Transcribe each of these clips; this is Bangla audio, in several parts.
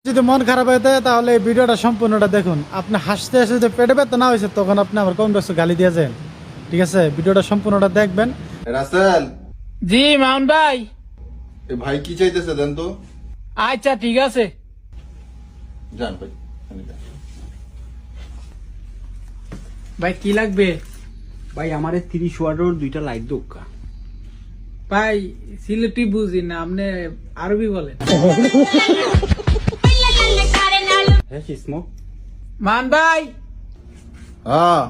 যদি মন খারাপ হয়ে থাকে তাহলে এই ভিডিওটা সম্পূর্ণটা দেখুন। আপনি হাসতে হাসতে যদি পেটে ব্যথা না হয়েছে তখন আপনি আমার কোন বস্তু গালি দিয়ে যান। ঠিক আছে, ভিডিওটা সম্পূর্ণটা দেখবেন। রাসেল, জি মাউন ভাই। এ ভাই কি চাইতেছে দেন তো। আচ্ছা ঠিক আছে। যান ভাই, আমি যান। ভাই কি লাগবে? ভাই আমারে 30 ওয়াটের দুইটা লাইট দোকা। ভাই সিলেটি বুঝি না, আপনি আরবি বলেন। হ্যাঁ স্মোক। মান ভাই, হ্যাঁ,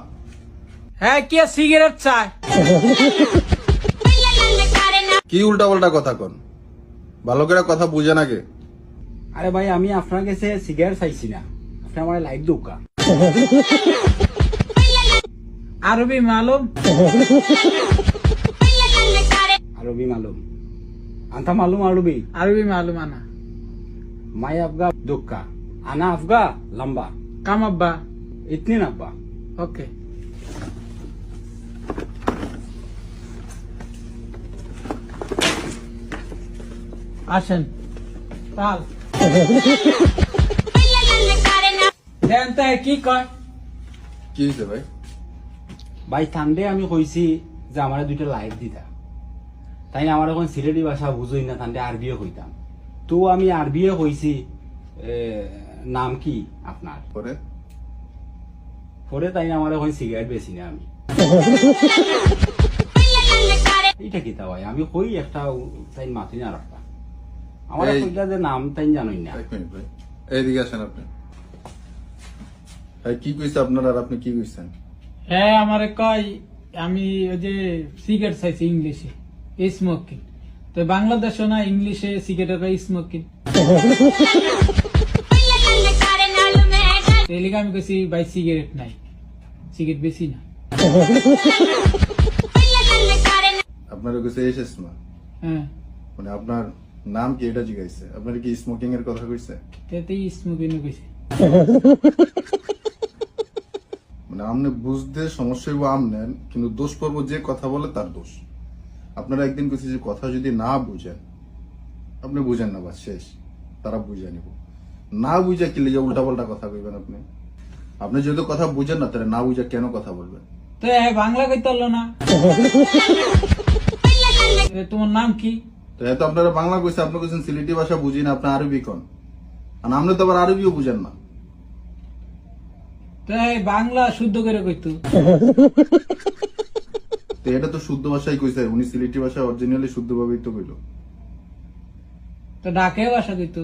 হ্যাঁ কি সিগারেট চাই? কি উল্টা পাল্টা কথা কন, ভালো করে কথা বুঝে নাকি? আরে ভাই আমি আপনার কাছে সিগারেট চাইছি না, আপনি আমার লাইট দোকা। আরবি মালুম? আরবি মালুম আন্তা মালুম আরবি। আরবি মালুম আনা। মাই আফগা দোকা আনা আফগা লম্বা কাম আব্বা। ইতনি নাব্বা। ওকে আসেন তাল দেন তো কি কয়? কি হয়েছে ভাই? ভাই ঠান্ডে আমি কইছি যে আমার দুইটা লাইট দিতা, তাই না? আমার এখন সিলেটি ভাষা বুঝই না, ঠান্ডে আরবিও কইতাম। তো আমি আরবিও কইছি নাম কি আপনার পরে পরে, তাই না? আমার এখন সিগারেট বেশি না আমি। এইটা কি তা ভাই আমি কই একটা তাই মাথি না রাখতা আমার এই- কইলা যে নাম তাই জানোই না। এক মিনিট ভাই, এইদিকে আসেন আপনি। ভাই কি কইছে আপনার আর আপনি কি কইছেন? হ্যাঁ আমারে কয় আমি ওই যে সিগারেট চাইছি ইংলিশে স্মোকিং, তো বাংলাদেশও না ইংলিশে সিগারেট স্মোকিং। এলিগে আমি কইছি ভাই সিগারেট নাই, সিগারেট বেশি না। আপনার কইছে এসেস না, হ্যাঁ মানে আপনার নাম কি এটা জিজ্ঞাসা? আপনার কি স্মোকিং এর কথা কইছে? তেতেই স্মোকিং কইছে। মানে আপনি বুঝতে সমস্যা হইব আমনেন, কিন্তু দোষ পর্ব যে কথা বলে তার দোষ। আপনারা একদিন কইছে যে কথা যদি না বুঝেন, আপনি বুঝেন না, বাস শেষ, তারা বুঝে নিব। না বুঝে কি লিগে উল্টা পাল্টা কথা কইবেন আপনি? আপনি যেহেতু কথা বুঝেন না, তাহলে না বুঝে কেন কথা বলবেন? তো বাংলা কইতে পারলো না। তোমার নাম কি? তো এত আপনারা বাংলা কইছে, আপনি কইছেন সিলেটি ভাষা বুঝি না, আপনি আরবি কোন, আর আপনি তো আবার আরবিও বুঝেন না। তো বাংলা শুদ্ধ করে কইতো। তো এটা তো শুদ্ধ ভাষাই কইছে, উনি সিলেটি ভাষা অরিজিনালি শুদ্ধভাবেই তো কইলো। তো ডাকে ভাষা কইতো।